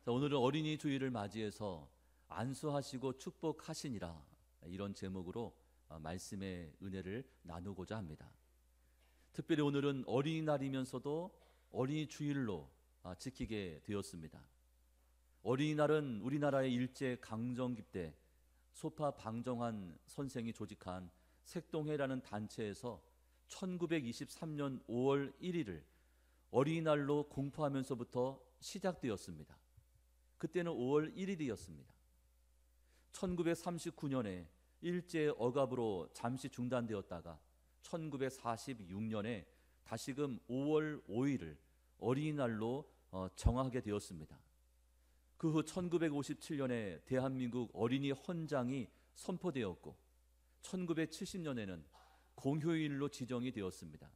자, 오늘은 어린이 주일을 맞이해서 안수하시고 축복하시니라, 이런 제목으로 말씀의 은혜를 나누고자 합니다. 특별히 오늘은 어린이날이면서도 어린이 주일로 지키게 되었습니다. 어린이날은 우리나라의 일제 강점기 때 소파 방정환 선생이 조직한 색동회라는 단체에서 1923년 5월 1일을 어린이날로 공포하면서부터 시작되었습니다. 그때는 5월 1일이었습니다. 1939년에 일제 억압으로 잠시 중단되었다가 1946년에 다시금 5월 5일을 어린이날로 정하게 되었습니다. 그 후 1957년에 대한민국 어린이 헌장이 선포되었고 1970년에는 공휴일로 지정이 되었습니다.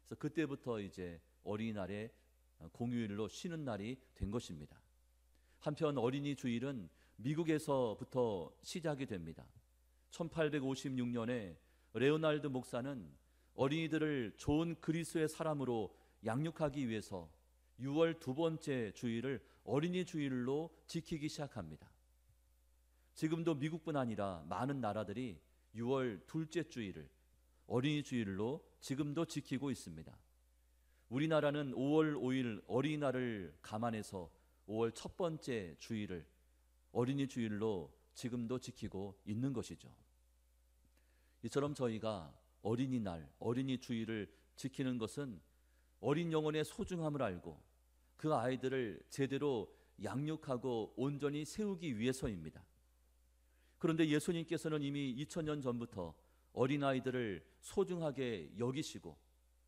그래서 그때부터 이제 어린이날에 공휴일로 쉬는 날이 된 것입니다. 한편 어린이 주일은 미국에서부터 시작이 됩니다. 1856년에 레오날드 목사는 어린이들을 좋은 그리스도의 사람으로 양육하기 위해서 6월 두 번째 주일을 어린이 주일로 지키기 시작합니다. 지금도 미국뿐 아니라 많은 나라들이 6월 둘째 주일을 어린이 주일로 지금도 지키고 있습니다. 우리나라는 5월 5일 어린이날을 감안해서 5월 첫 번째 주일을 어린이 주일로 지금도 지키고 있는 것이죠. 이처럼 저희가 어린이날, 어린이 주일을 지키는 것은 어린 영혼의 소중함을 알고 그 아이들을 제대로 양육하고 온전히 세우기 위해서입니다. 그런데 예수님께서는 이미 2000년 전부터 어린아이들을 소중하게 여기시고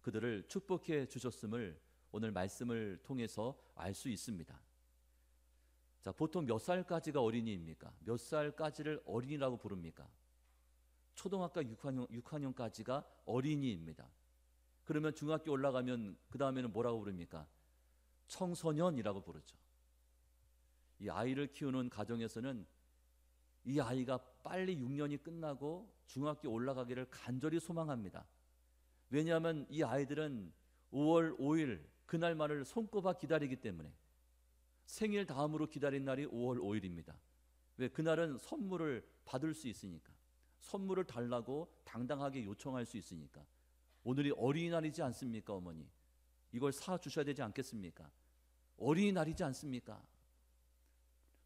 그들을 축복해 주셨음을 오늘 말씀을 통해서 알 수 있습니다. 자, 보통 몇 살까지가 어린이입니까? 몇 살까지를 어린이라고 부릅니까? 초등학교 6학년까지가 어린이입니다. 그러면 중학교 올라가면 그 다음에는 뭐라고 부릅니까? 청소년이라고 부르죠. 이 아이를 키우는 가정에서는 이 아이가 빨리 6년이 끝나고 중학교 올라가기를 간절히 소망합니다. 왜냐하면 이 아이들은 5월 5일 그날만을 손꼽아 기다리기 때문에 생일 다음으로 기다린 날이 5월 5일입니다. 왜? 그날은 선물을 받을 수 있으니까, 선물을 달라고 당당하게 요청할 수 있으니까. 오늘이 어린이날이지 않습니까, 어머니? 이걸 사주셔야 되지 않겠습니까? 어린이날이지 않습니까?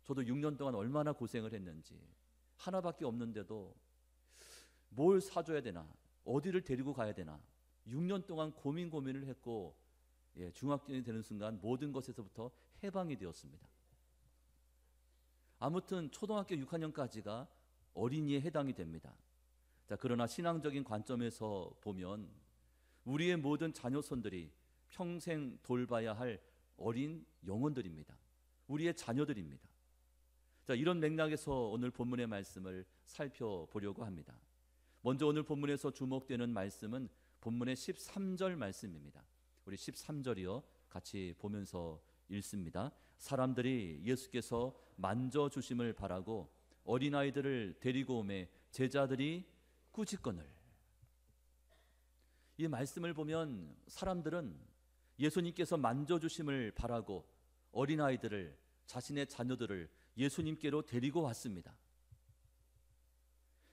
저도 6년 동안 얼마나 고생을 했는지, 하나밖에 없는데도 뭘 사줘야 되나, 어디를 데리고 가야 되나 6년 동안 고민을 했고, 중학생이 되는 순간 모든 것에서부터 해방이 되었습니다. 아무튼 초등학교 6학년까지가 어린이에 해당이 됩니다. 자, 그러나 신앙적인 관점에서 보면 우리의 모든 자녀손들이 평생 돌봐야 할 어린 영혼들입니다. 우리의 자녀들입니다. 자, 이런 맥락에서 오늘 본문의 말씀을 살펴보려고 합니다. 먼저 오늘 본문에서 주목되는 말씀은 본문의 13절 말씀입니다. 우리 13절이요 같이 보면서 읽습니다. 사람들이 예수께서 만져주심을 바라고 어린아이들을 데리고 오매 제자들이 꾸짖거늘. 이 말씀을 보면 사람들은 예수님께서 만져주심을 바라고 어린아이들을, 자신의 자녀들을 예수님께로 데리고 왔습니다.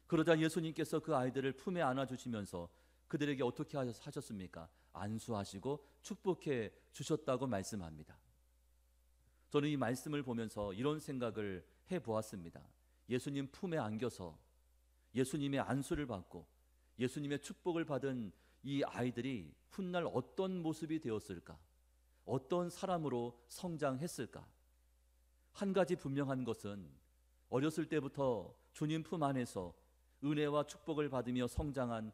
그러자 예수님께서 그 아이들을 품에 안아주시면서 그들에게 어떻게 하셨습니까? 안수하시고 축복해 주셨다고 말씀합니다. 저는 이 말씀을 보면서 이런 생각을 해보았습니다. 예수님 품에 안겨서 예수님의 안수를 받고 예수님의 축복을 받은 이 아이들이 훗날 어떤 모습이 되었을까? 어떤 사람으로 성장했을까? 한 가지 분명한 것은 어렸을 때부터 주님 품 안에서 은혜와 축복을 받으며 성장한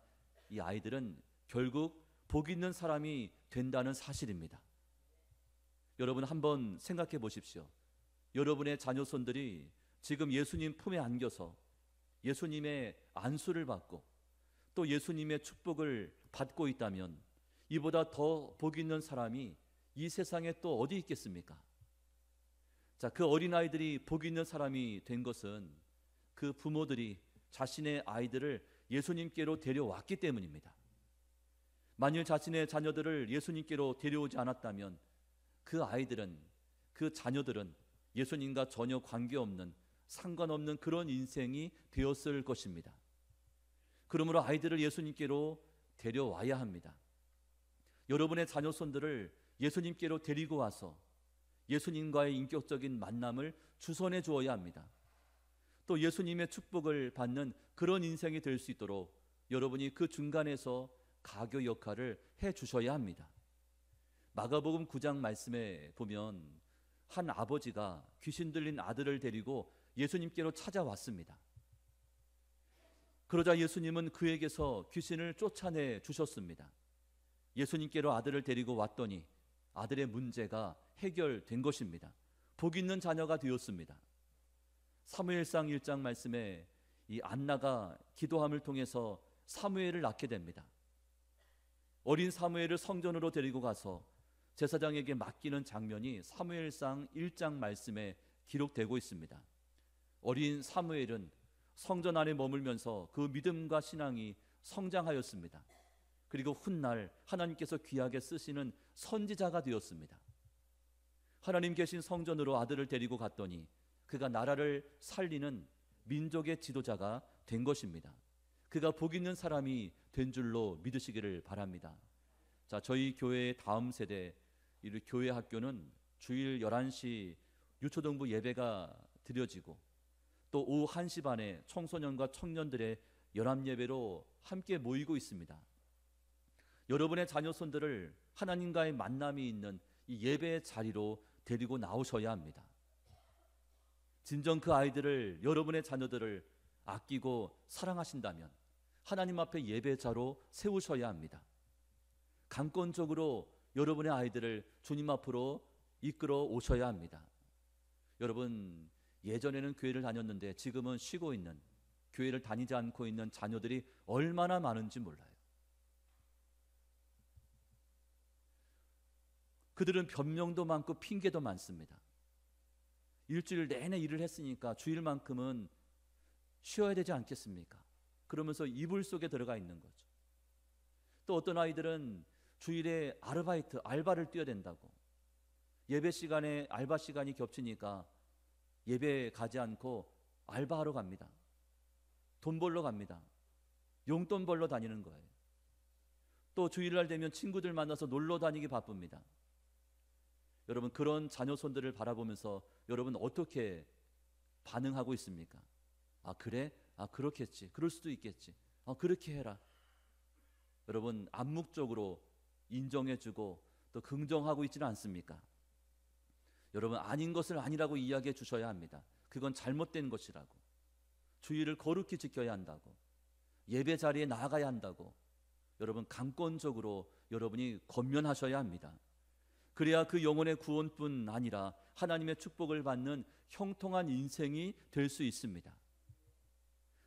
이 아이들은 결국 복 있는 사람이 된다는 사실입니다. 여러분 한번 생각해 보십시오. 여러분의 자녀손들이 지금 예수님 품에 안겨서 예수님의 안수를 받고 또 예수님의 축복을 받고 있다면 이보다 더 복 있는 사람이 이 세상에 또 어디 있겠습니까? 자, 그 어린아이들이 복 있는 사람이 된 것은 그 부모들이 자신의 아이들을 예수님께로 데려왔기 때문입니다. 만일 자신의 자녀들을 예수님께로 데려오지 않았다면 그 아이들은, 그 자녀들은 예수님과 전혀 관계없는, 상관없는 그런 인생이 되었을 것입니다. 그러므로 아이들을 예수님께로 데려와야 합니다. 여러분의 자녀손들을 예수님께로 데리고 와서 예수님과의 인격적인 만남을 주선해 주어야 합니다. 또 예수님의 축복을 받는 그런 인생이 될 수 있도록 여러분이 그 중간에서 가교 역할을 해 주셔야 합니다. 마가복음 9장 말씀에 보면 한 아버지가 귀신 들린 아들을 데리고 예수님께로 찾아왔습니다. 그러자 예수님은 그에게서 귀신을 쫓아내 주셨습니다. 예수님께로 아들을 데리고 왔더니 아들의 문제가 해결된 것입니다. 복 있는 자녀가 되었습니다. 사무엘상 1장 말씀에 이 안나가 기도함을 통해서 사무엘을 낳게 됩니다. 어린 사무엘을 성전으로 데리고 가서 제사장에게 맡기는 장면이 사무엘상 1장 말씀에 기록되고 있습니다. 어린 사무엘은 성전 안에 머물면서 그 믿음과 신앙이 성장하였습니다. 그리고 훗날 하나님께서 귀하게 쓰시는 선지자가 되었습니다. 하나님 계신 성전으로 아들을 데리고 갔더니 그가 나라를 살리는 민족의 지도자가 된 것입니다. 그가 복 있는 사람이 된 줄로 믿으시기를 바랍니다. 자, 저희 교회의 다음 세대, 이 교회 학교는 주일 11시 유초등부 예배가 드려지고 또 오후 1시 반에 청소년과 청년들의 연합예배로 함께 모이고 있습니다. 여러분의 자녀손들을 하나님과의 만남이 있는 이 예배의 자리로 데리고 나오셔야 합니다. 진정 그 아이들을, 여러분의 자녀들을 아끼고 사랑하신다면 하나님 앞에 예배자로 세우셔야 합니다. 강권적으로 여러분의 아이들을 주님 앞으로 이끌어 오셔야 합니다. 여러분, 예전에는 교회를 다녔는데 지금은 쉬고 있는, 교회를 다니지 않고 있는 자녀들이 얼마나 많은지 몰라요. 그들은 변명도 많고 핑계도 많습니다. 일주일 내내 일을 했으니까 주일만큼은 쉬어야 되지 않겠습니까? 그러면서 이불 속에 들어가 있는 거죠. 또 어떤 아이들은 주일에 아르바이트, 알바를 뛰어야 된다고, 예배 시간에 알바 시간이 겹치니까 예배 가지 않고 알바하러 갑니다. 돈 벌러 갑니다. 용돈 벌러 다니는 거예요. 또 주일날 되면 친구들 만나서 놀러 다니기 바쁩니다. 여러분, 그런 자녀손들을 바라보면서 여러분 어떻게 반응하고 있습니까? 아, 그래? 아, 그렇겠지. 그럴 수도 있겠지. 아, 그렇게 해라. 여러분, 암묵적으로 인정해주고 또 긍정하고 있지는 않습니까? 여러분, 아닌 것을 아니라고 이야기해 주셔야 합니다. 그건 잘못된 것이라고, 주의를 거룩히 지켜야 한다고, 예배 자리에 나아가야 한다고 여러분 강권적으로 여러분이 권면하셔야 합니다. 그래야 그 영혼의 구원뿐 아니라 하나님의 축복을 받는 형통한 인생이 될 수 있습니다.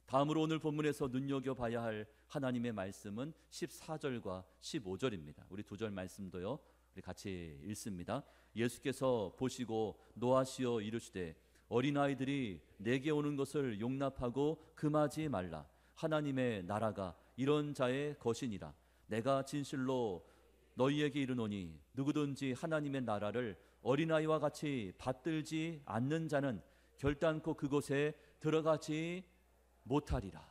다음으로 오늘 본문에서 눈여겨봐야 할 하나님의 말씀은 14절과 15절입니다. 우리 두 절 말씀도요, 우리 같이 읽습니다. 예수께서 보시고 노하시어 이르시되 어린아이들이 내게 오는 것을 용납하고 금하지 말라. 하나님의 나라가 이런 자의 것이니라. 내가 진실로 너희에게 이르노니 누구든지 하나님의 나라를 어린아이와 같이 받들지 않는 자는 결단코 그곳에 들어가지 못하리라.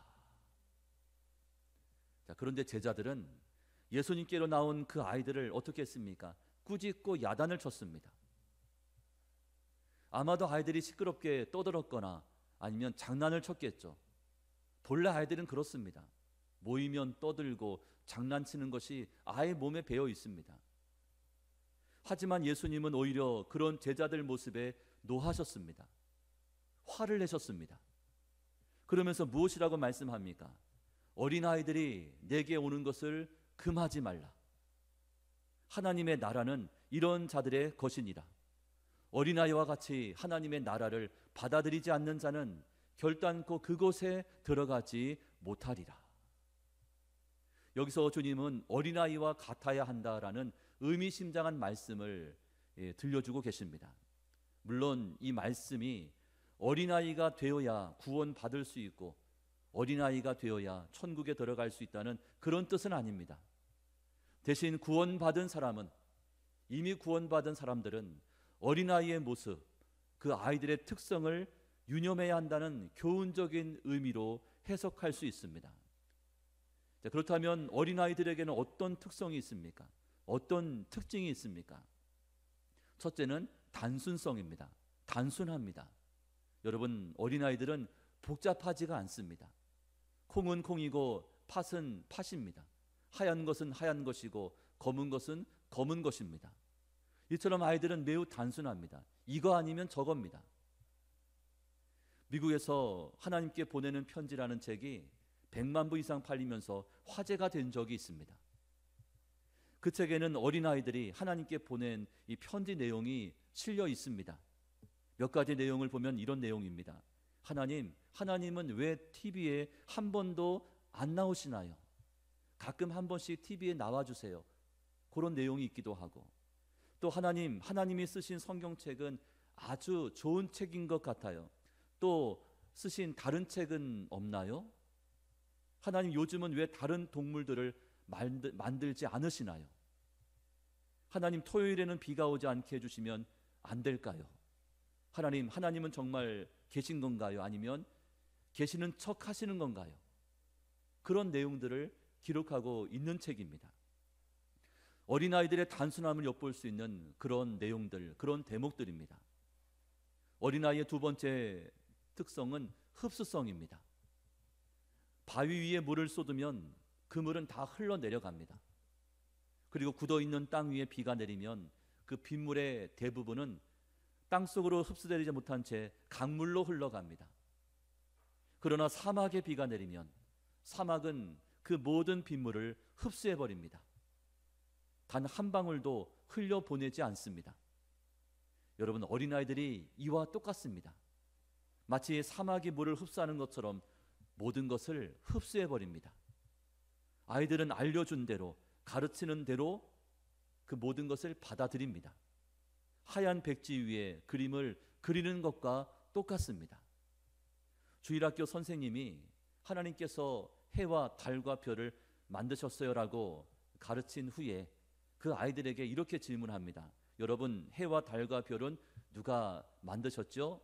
자, 그런데 제자들은 예수님께로 나온 그 아이들을 어떻게 했습니까? 꾸짖고 야단을 쳤습니다. 아마도 아이들이 시끄럽게 떠들었거나 아니면 장난을 쳤겠죠. 본래 아이들은 그렇습니다. 모이면 떠들고 장난치는 것이 아이의 몸에 배어 있습니다. 하지만 예수님은 오히려 그런 제자들 모습에 노하셨습니다. 화를 내셨습니다. 그러면서 무엇이라고 말씀합니까? 어린아이들이 내게 오는 것을 금하지 말라. 하나님의 나라는 이런 자들의 것이니라. 어린아이와 같이 하나님의 나라를 받아들이지 않는 자는 결단코 그곳에 들어가지 못하리라. 여기서 주님은 어린아이와 같아야 한다라는 의미심장한 말씀을 들려주고 계십니다. 물론 이 말씀이 어린아이가 되어야 구원받을 수 있고 어린아이가 되어야 천국에 들어갈 수 있다는 그런 뜻은 아닙니다. 대신 구원받은 사람은, 이미 구원받은 사람들은 어린아이의 모습, 그 아이들의 특성을 유념해야 한다는 교훈적인 의미로 해석할 수 있습니다. 자, 그렇다면 어린아이들에게는 어떤 특성이 있습니까? 어떤 특징이 있습니까? 첫째는 단순성입니다. 단순합니다. 여러분, 어린아이들은 복잡하지가 않습니다. 콩은 콩이고 팥은 팥입니다. 하얀 것은 하얀 것이고 검은 것은 검은 것입니다. 이처럼 아이들은 매우 단순합니다. 이거 아니면 저겁니다. 미국에서 하나님께 보내는 편지라는 책이 100만 부 이상 팔리면서 화제가 된 적이 있습니다. 그 책에는 어린아이들이 하나님께 보낸 이 편지 내용이 실려 있습니다. 몇 가지 내용을 보면 이런 내용입니다. 하나님은 왜 TV에 한 번도 안 나오시나요? 가끔 한 번씩 TV에 나와주세요. 그런 내용이 있기도 하고, 또 하나님이 쓰신 성경책은 아주 좋은 책인 것 같아요. 또 쓰신 다른 책은 없나요? 하나님, 요즘은 왜 다른 동물들을 만들지 않으시나요? 하나님, 토요일에는 비가 오지 않게 해주시면 안 될까요? 하나님은 정말 계신 건가요? 아니면 계시는 척 하시는 건가요? 그런 내용들을 기록하고 있는 책입니다. 어린아이들의 단순함을 엿볼 수 있는 그런 내용들, 그런 대목들입니다. 어린아이의 두 번째 특성은 흡수성입니다. 바위 위에 물을 쏟으면 그 물은 다 흘러내려갑니다. 그리고 굳어있는 땅 위에 비가 내리면 그 빗물의 대부분은 땅속으로 흡수되지 못한 채 강물로 흘러갑니다. 그러나 사막에 비가 내리면 사막은 그 모든 빗물을 흡수해버립니다. 단 한 방울도 흘려보내지 않습니다. 여러분, 어린아이들이 이와 똑같습니다. 마치 사막이 물을 흡수하는 것처럼 모든 것을 흡수해버립니다. 아이들은 알려준 대로, 가르치는 대로 그 모든 것을 받아들입니다. 하얀 백지 위에 그림을 그리는 것과 똑같습니다. 주일학교 선생님이 하나님께서 해와 달과 별을 만드셨어요라고 가르친 후에 그 아이들에게 이렇게 질문합니다. 여러분, 해와 달과 별은 누가 만드셨죠?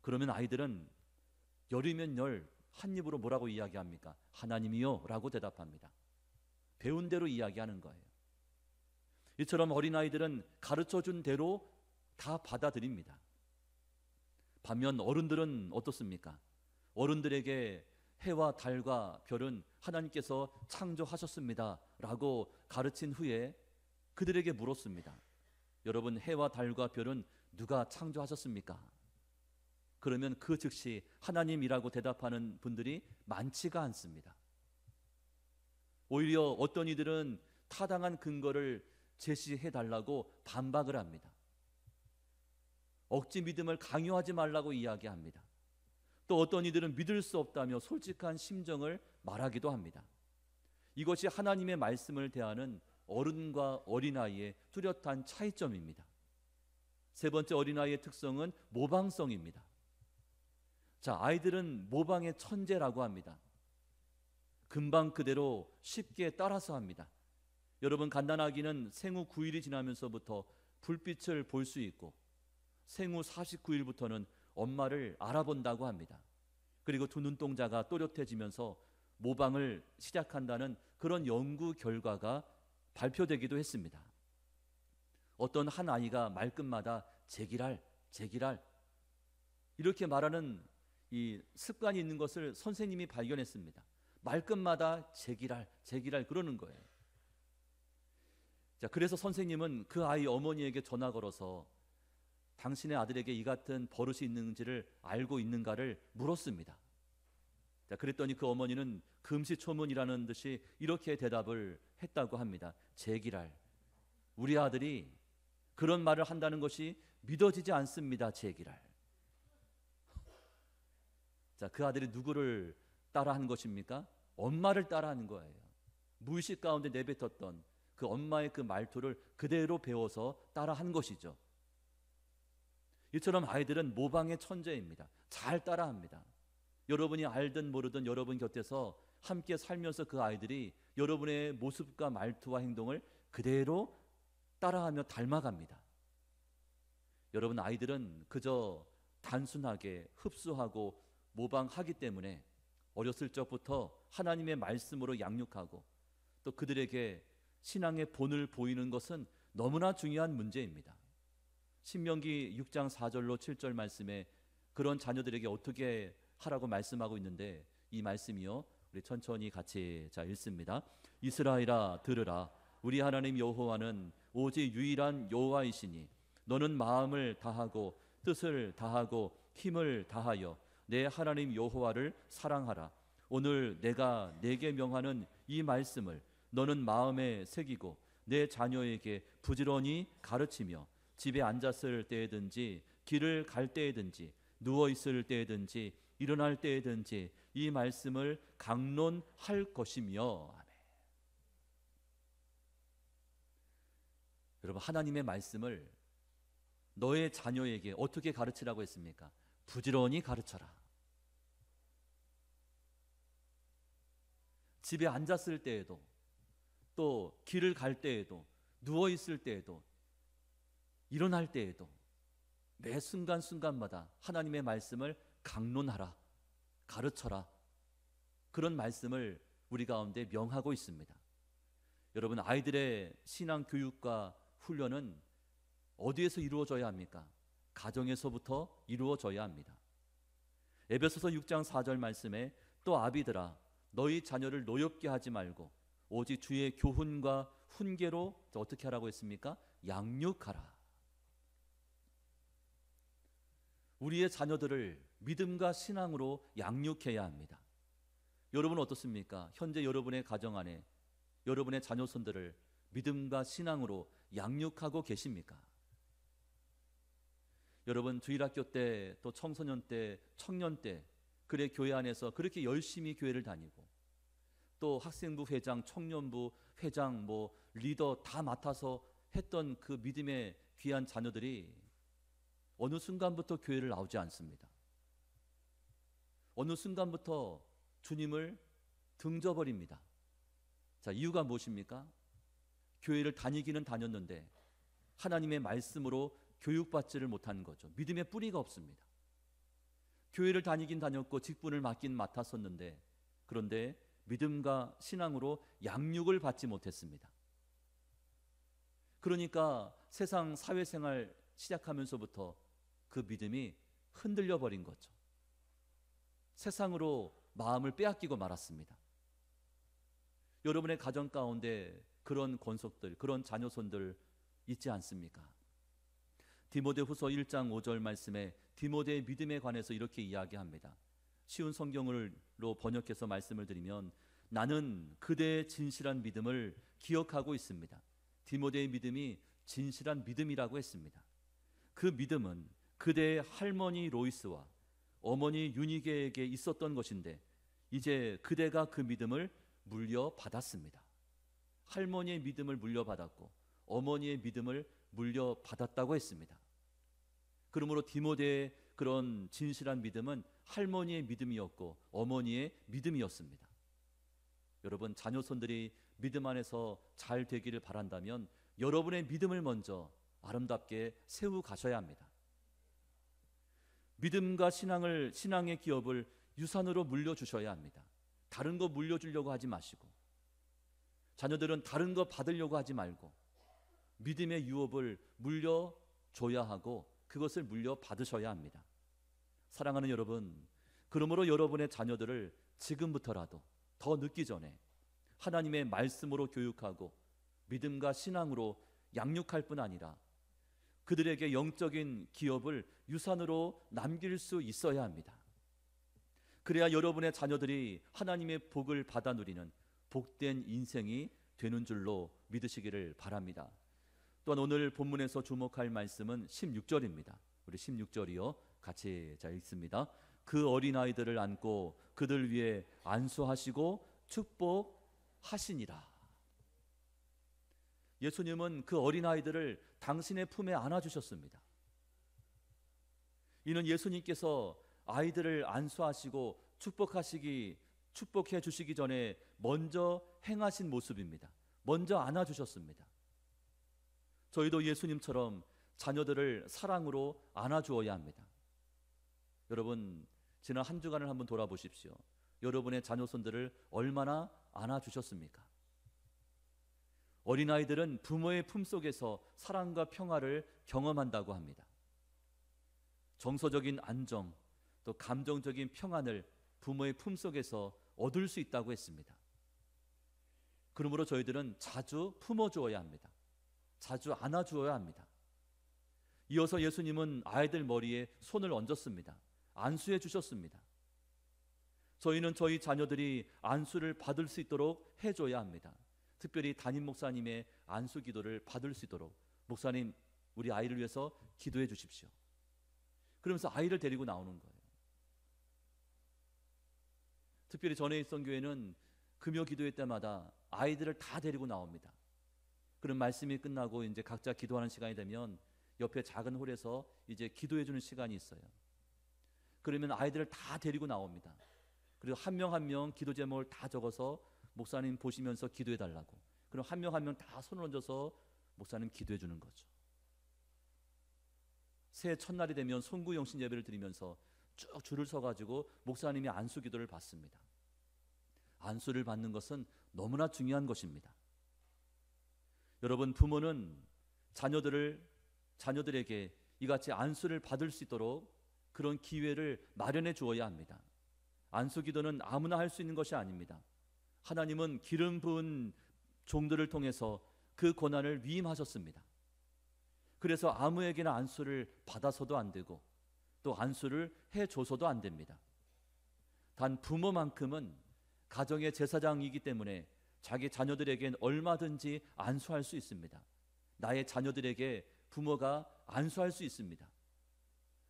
그러면 아이들은 열이면 열, 한 입으로 뭐라고 이야기합니까? 하나님이요 라고 대답합니다. 배운 대로 이야기하는 거예요. 이처럼 어린아이들은 가르쳐준 대로 다 받아들입니다. 반면 어른들은 어떻습니까? 어른들에게 해와 달과 별은 하나님께서 창조하셨습니다 라고 가르친 후에 그들에게 물었습니다. 여러분, 해와 달과 별은 누가 창조하셨습니까? 그러면 그 즉시 하나님이라고 대답하는 분들이 많지가 않습니다. 오히려 어떤 이들은 타당한 근거를 제시해달라고 반박을 합니다. 억지 믿음을 강요하지 말라고 이야기합니다. 또 어떤 이들은 믿을 수 없다며 솔직한 심정을 말하기도 합니다. 이것이 하나님의 말씀을 대하는 어른과 어린아이의 뚜렷한 차이점입니다. 세 번째 어린아이의 특성은 모방성입니다. 자, 아이들은 모방의 천재라고 합니다. 금방 그대로 쉽게 따라서 합니다. 여러분, 갓난아기는 생후 9일이 지나면서부터 불빛을 볼 수 있고 생후 49일부터는 엄마를 알아본다고 합니다. 그리고 두 눈동자가 또렷해지면서 모방을 시작한다는 그런 연구 결과가 발표되기도 했습니다. 어떤 한 아이가 말끝마다 제기랄 이렇게 말하는 이 습관이 있는 것을 선생님이 발견했습니다. 말끝마다 제기랄 그러는 거예요. 자, 그래서 선생님은 그 아이 어머니에게 전화 걸어서 당신의 아들에게 이 같은 버릇이 있는지를 알고 있는가를 물었습니다. 자, 그랬더니 그 어머니는 금시초문이라는 듯이 이렇게 대답을 했다고 합니다. 제기랄, 우리 아들이 그런 말을 한다는 것이 믿어지지 않습니다. 제기랄. 자, 그 아들이 누구를 따라한 것입니까? 엄마를 따라하는 거예요. 무의식 가운데 내뱉었던 그 엄마의 그 말투를 그대로 배워서 따라한 것이죠. 이처럼 아이들은 모방의 천재입니다. 잘 따라합니다. 여러분이 알든 모르든 여러분 곁에서 함께 살면서 그 아이들이 여러분의 모습과 말투와 행동을 그대로 따라하며 닮아갑니다. 여러분, 아이들은 그저 단순하게 흡수하고 모방하기 때문에 어렸을 적부터 하나님의 말씀으로 양육하고 또 그들에게 신앙의 본을 보이는 것은 너무나 중요한 문제입니다. 신명기 6장 4절로 7절 말씀에 그런 자녀들에게 어떻게 하라고 말씀하고 있는데, 이 말씀이요, 우리 천천히 같이 읽습니다. 이스라엘아 들으라. 우리 하나님 여호와는 오직 유일한 여호와이시니 너는 마음을 다하고 뜻을 다하고 힘을 다하여 내 하나님 여호와를 사랑하라. 오늘 내가 내게 명하는 이 말씀을 너는 마음에 새기고 내 자녀에게 부지런히 가르치며 집에 앉았을 때든지 길을 갈 때든지 누워 있을 때든지 일어날 때든지 이 말씀을 강론할 것이며. 아멘. 여러분, 하나님의 말씀을 너의 자녀에게 어떻게 가르치라고 했습니까? 부지런히 가르쳐라. 집에 앉았을 때에도 또 길을 갈 때에도 누워 있을 때에도 일어날 때에도 매 순간순간마다 하나님의 말씀을 강론하라, 가르쳐라. 그런 말씀을 우리 가운데 명하고 있습니다. 여러분, 아이들의 신앙 교육과 훈련은 어디에서 이루어져야 합니까? 가정에서부터 이루어져야 합니다. 에베소서 6장 4절 말씀에 또 아비들아 너희 자녀를 노엽게 하지 말고 오직 주의 교훈과 훈계로 어떻게 하라고 했습니까? 양육하라. 우리의 자녀들을 믿음과 신앙으로 양육해야 합니다. 여러분은 어떻습니까? 현재 여러분의 가정 안에 여러분의 자녀손들을 믿음과 신앙으로 양육하고 계십니까? 여러분, 주일학교 때 또 청소년 때 청년 때 그래 교회 안에서 그렇게 열심히 교회를 다니고 또 학생부 회장, 청년부 회장, 리더 다 맡아서 했던 그 믿음의 귀한 자녀들이 어느 순간부터 교회를 나오지 않습니다. 어느 순간부터 주님을 등져버립니다. 자, 이유가 무엇입니까? 교회를 다니기는 다녔는데 하나님의 말씀으로 교육받지를 못하는 거죠. 믿음의 뿌리가 없습니다. 교회를 다니긴 다녔고 직분을 맡긴 맡았었는데 그런데 믿음과 신앙으로 양육을 받지 못했습니다. 그러니까 세상 사회생활 시작하면서부터 그 믿음이 흔들려 버린 거죠. 세상으로 마음을 빼앗기고 말았습니다. 여러분의 가정 가운데 그런 권속들, 그런 자녀손들 있지 않습니까? 디모데후서 1장 5절 말씀에 디모데의 믿음에 관해서 이렇게 이야기합니다. 쉬운 성경으로 번역해서 말씀을 드리면 나는 그대의 진실한 믿음을 기억하고 있습니다. 디모데의 믿음이 진실한 믿음이라고 했습니다. 그 믿음은 그대의 할머니 로이스와 어머니 유니게에게 있었던 것인데 이제 그대가 그 믿음을 물려받았습니다. 할머니의 믿음을 물려받았고 어머니의 믿음을 물려받았다고 했습니다. 그러므로 디모데의 그런 진실한 믿음은 할머니의 믿음이었고 어머니의 믿음이었습니다. 여러분, 자녀손들이 믿음 안에서 잘 되기를 바란다면 여러분의 믿음을 먼저 아름답게 세우 가셔야 합니다. 믿음과 신앙의 기업을 유산으로 물려주셔야 합니다. 다른 거 물려주려고 하지 마시고 자녀들은 다른 거 받으려고 하지 말고 믿음의 유업을 물려줘야 하고 그것을 물려받으셔야 합니다. 사랑하는 여러분, 그러므로 여러분의 자녀들을 지금부터라도 더 늦기 전에 하나님의 말씀으로 교육하고 믿음과 신앙으로 양육할 뿐 아니라 그들에게 영적인 기업을 유산으로 남길 수 있어야 합니다. 그래야 여러분의 자녀들이 하나님의 복을 받아 누리는 복된 인생이 되는 줄로 믿으시기를 바랍니다. 또한 오늘 본문에서 주목할 말씀은 16절입니다. 우리 16절이요 같이 읽습니다. 그 어린아이들을 안고 그들 위에 안수하시고 축복하시니라. 예수님은 그 어린아이들을 당신의 품에 안아주셨습니다. 이는 예수님께서 아이들을 안수하시고 축복해 주시기 전에 먼저 행하신 모습입니다. 먼저 안아주셨습니다. 저희도 예수님처럼 자녀들을 사랑으로 안아주어야 합니다. 여러분, 지난 한 주간을 한번 돌아보십시오. 여러분의 자녀손들을 얼마나 안아주셨습니까? 어린아이들은 부모의 품속에서 사랑과 평화를 경험한다고 합니다. 정서적인 안정, 또 감정적인 평안을 부모의 품속에서 얻을 수 있다고 했습니다. 그러므로 저희들은 자주 품어주어야 합니다. 자주 안아주어야 합니다. 이어서 예수님은 아이들 머리에 손을 얹었습니다. 안수해 주셨습니다. 저희는 저희 자녀들이 안수를 받을 수 있도록 해줘야 합니다. 특별히 담임 목사님의 안수 기도를 받을 수 있도록, 목사님 우리 아이를 위해서 기도해 주십시오. 그러면서 아이를 데리고 나오는 거예요. 특별히 전에 있던 교회는 금요 기도회 때마다 아이들을 다 데리고 나옵니다. 그런 말씀이 끝나고 이제 각자 기도하는 시간이 되면 옆에 작은 홀에서 이제 기도해 주는 시간이 있어요. 그러면 아이들을 다 데리고 나옵니다. 그리고 한 명 한 명 기도 제목을 다 적어서 목사님 보시면서 기도해 달라고. 그럼 한 명 한 명 다 손을 얹어서 목사님 기도해 주는 거죠. 새해 첫날이 되면 송구영신 예배를 드리면서 쭉 줄을 서가지고 목사님이 안수 기도를 받습니다. 안수를 받는 것은 너무나 중요한 것입니다. 여러분, 부모는 자녀들에게 이같이 안수를 받을 수 있도록 그런 기회를 마련해 주어야 합니다. 안수 기도는 아무나 할 수 있는 것이 아닙니다. 하나님은 기름 부은 종들을 통해서 그 고난을 위임하셨습니다. 그래서 아무에게나 안수를 받아서도 안 되고 또 안수를 해줘서도 안 됩니다. 단 부모만큼은 가정의 제사장이기 때문에 자기 자녀들에겐 얼마든지 안수할 수 있습니다. 나의 자녀들에게 부모가 안수할 수 있습니다.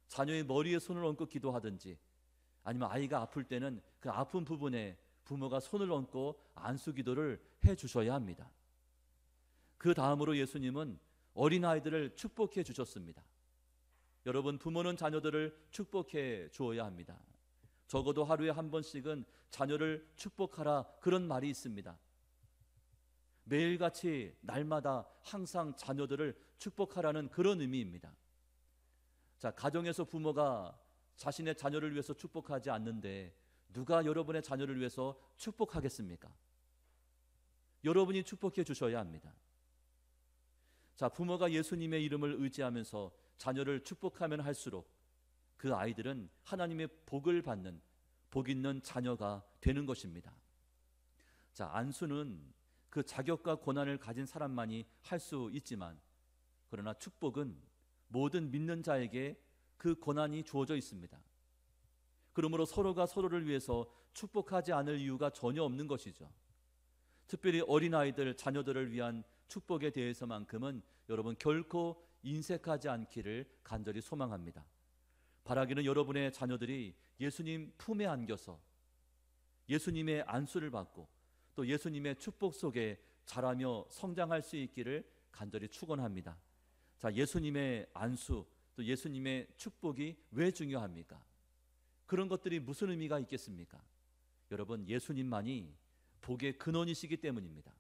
자녀의 머리에 손을 얹고 기도하든지, 아니면 아이가 아플 때는 그 아픈 부분에 부모가 손을 얹고 안수 기도를 해 주셔야 합니다. 그 다음으로 예수님은 어린아이들을 축복해 주셨습니다. 여러분, 부모는 자녀들을 축복해 주어야 합니다. 적어도 하루에 한 번씩은 자녀를 축복하라, 그런 말이 있습니다. 매일같이 날마다 항상 자녀들을 축복하라는 그런 의미입니다. 자, 가정에서 부모가 자신의 자녀를 위해서 축복하지 않는데 누가 여러분의 자녀를 위해서 축복하겠습니까? 여러분이 축복해 주셔야 합니다. 자, 부모가 예수님의 이름을 의지하면서 자녀를 축복하면 할수록 그 아이들은 하나님의 복을 받는 복 있는 자녀가 되는 것입니다. 자, 안수는 그 자격과 권한을 가진 사람만이 할 수 있지만, 그러나 축복은 모든 믿는 자에게 그 권한이 주어져 있습니다. 그러므로 서로가 서로를 위해서 축복하지 않을 이유가 전혀 없는 것이죠. 특별히 어린아이들, 자녀들을 위한 축복에 대해서만큼은 여러분 결코 인색하지 않기를 간절히 소망합니다. 바라기는 여러분의 자녀들이 예수님 품에 안겨서 예수님의 안수를 받고 또 예수님의 축복 속에 자라며 성장할 수 있기를 간절히 축원합니다. 자, 예수님의 안수 또 예수님의 축복이 왜 중요합니까? 그런 것들이 무슨 의미가 있겠습니까? 여러분, 예수님만이 복의 근원이시기 때문입니다.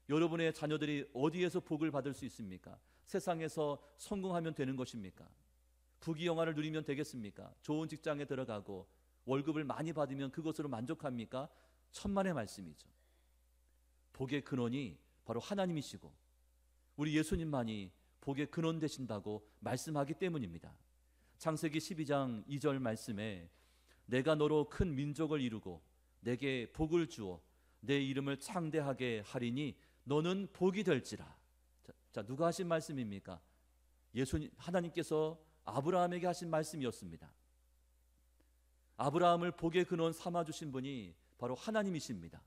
여러분의 자녀들이 어디에서 복을 받을 수 있습니까? 세상에서 성공하면 되는 것입니까? 부귀영화를 누리면 되겠습니까? 좋은 직장에 들어가고 월급을 많이 받으면 그것으로 만족합니까? 천만의 말씀이죠. 복의 근원이 바로 하나님이시고 우리 예수님만이 복의 근원 되신다고 말씀하기 때문입니다. 창세기 12장 2절 말씀에 내가 너로 큰 민족을 이루고 내게 복을 주어 내 이름을 창대하게 하리니 너는 복이 될지라. 자, 누가 하신 말씀입니까? 하나님께서 아브라함에게 하신 말씀이었습니다. 아브라함을 복의 근원 삼아주신 분이 바로 하나님이십니다.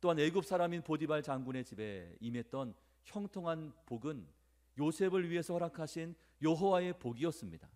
또한 애굽 사람인 보디발 장군의 집에 임했던 형통한 복은 요셉을 위해서 허락하신 여호와의 복이었습니다.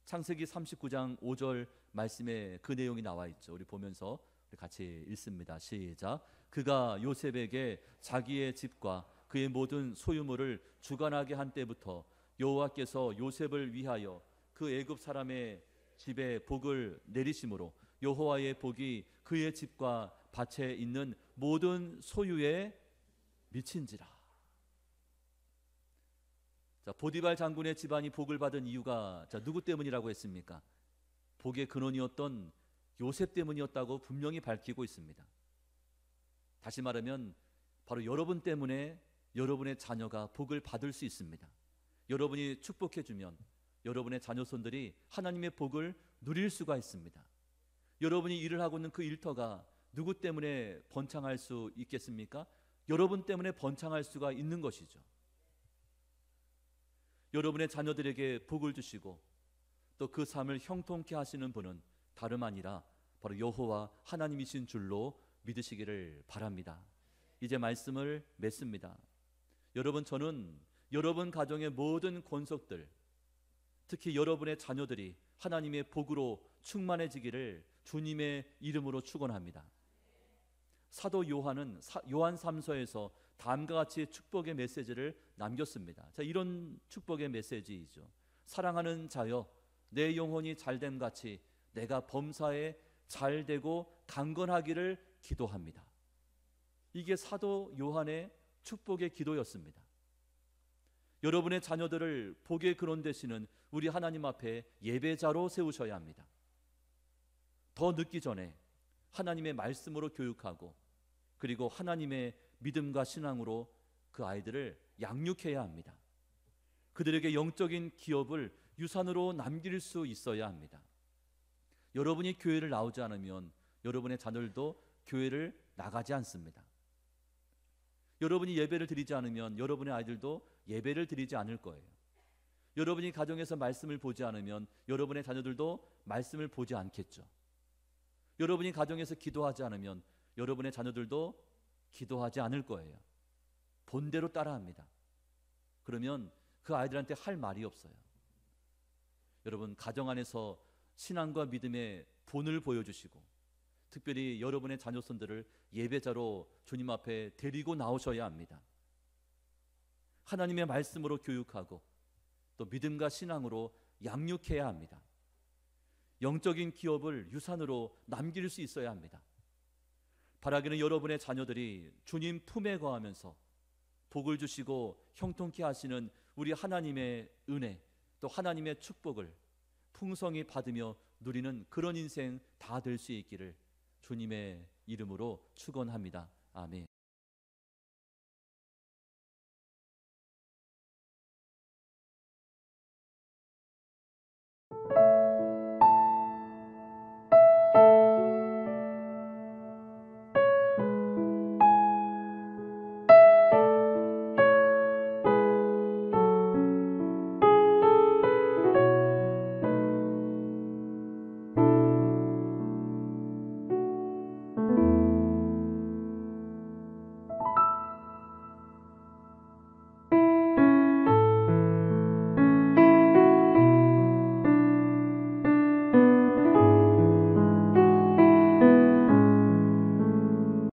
창세기 39장 5절 말씀에 그 내용이 나와 있죠. 우리 보면서 같이 읽습니다. 시작. 그가 요셉에게 자기의 집과 그의 모든 소유물을 주관하게 한 때부터 여호와께서 요셉을 위하여 그 애굽 사람의 집에 복을 내리심으로 여호와의 복이 그의 집과 밭에 있는 모든 소유에 미친지라. 자, 보디발 장군의 집안이 복을 받은 이유가 누구 때문이라고 했습니까? 복의 근원이었던 요셉 때문이었다고 분명히 밝히고 있습니다. 다시 말하면 바로 여러분 때문에 여러분의 자녀가 복을 받을 수 있습니다. 여러분이 축복해주면 여러분의 자녀손들이 하나님의 복을 누릴 수가 있습니다. 여러분이 일을 하고 있는 그 일터가 누구 때문에 번창할 수 있겠습니까? 여러분 때문에 번창할 수가 있는 것이죠. 여러분의 자녀들에게 복을 주시고 또 그 삶을 형통케 하시는 분은 다름 아니라 바로 여호와 하나님이신 줄로 믿으시기를 바랍니다. 이제 말씀을 맺습니다. 여러분, 저는 여러분 가정의 모든 권속들, 특히 여러분의 자녀들이 하나님의 복으로 충만해지기를 주님의 이름으로 축원합니다. 사도 요한은 요한 3서에서 다음과 같이 축복의 메시지를 남겼습니다. 자, 이런 축복의 메시지이죠. 사랑하는 자여, 내 영혼이 잘됨 같이 내가 범사에 잘되고 강건하기를 기도합니다. 이게 사도 요한의 축복의 기도였습니다. 여러분의 자녀들을 복의 근원 되시는 우리 하나님 앞에 예배자로 세우셔야 합니다. 더 늦기 전에 하나님의 말씀으로 교육하고 그리고 하나님의 믿음과 신앙으로 그 아이들을 양육해야 합니다. 그들에게 영적인 기업을 유산으로 남길 수 있어야 합니다. 여러분이 교회를 나오지 않으면 여러분의 자녀들도 교회를 나가지 않습니다. 여러분이 예배를 드리지 않으면 여러분의 아이들도 예배를 드리지 않을 거예요. 여러분이 가정에서 말씀을 보지 않으면 여러분의 자녀들도 말씀을 보지 않겠죠. 여러분이 가정에서 기도하지 않으면 여러분의 자녀들도 기도하지 않을 거예요. 본대로 따라합니다. 그러면 그 아이들한테 할 말이 없어요. 여러분, 가정 안에서 신앙과 믿음의 본을 보여주시고 특별히 여러분의 자녀손들을 예배자로 주님 앞에 데리고 나오셔야 합니다. 하나님의 말씀으로 교육하고 또 믿음과 신앙으로 양육해야 합니다. 영적인 기업을 유산으로 남길 수 있어야 합니다. 바라기는 여러분의 자녀들이 주님 품에 거하면서 복을 주시고 형통케 하시는 우리 하나님의 은혜 또 하나님의 축복을 풍성히 받으며 누리는 그런 인생 다 될 수 있기를 주님의 이름으로 축원합니다. 아멘.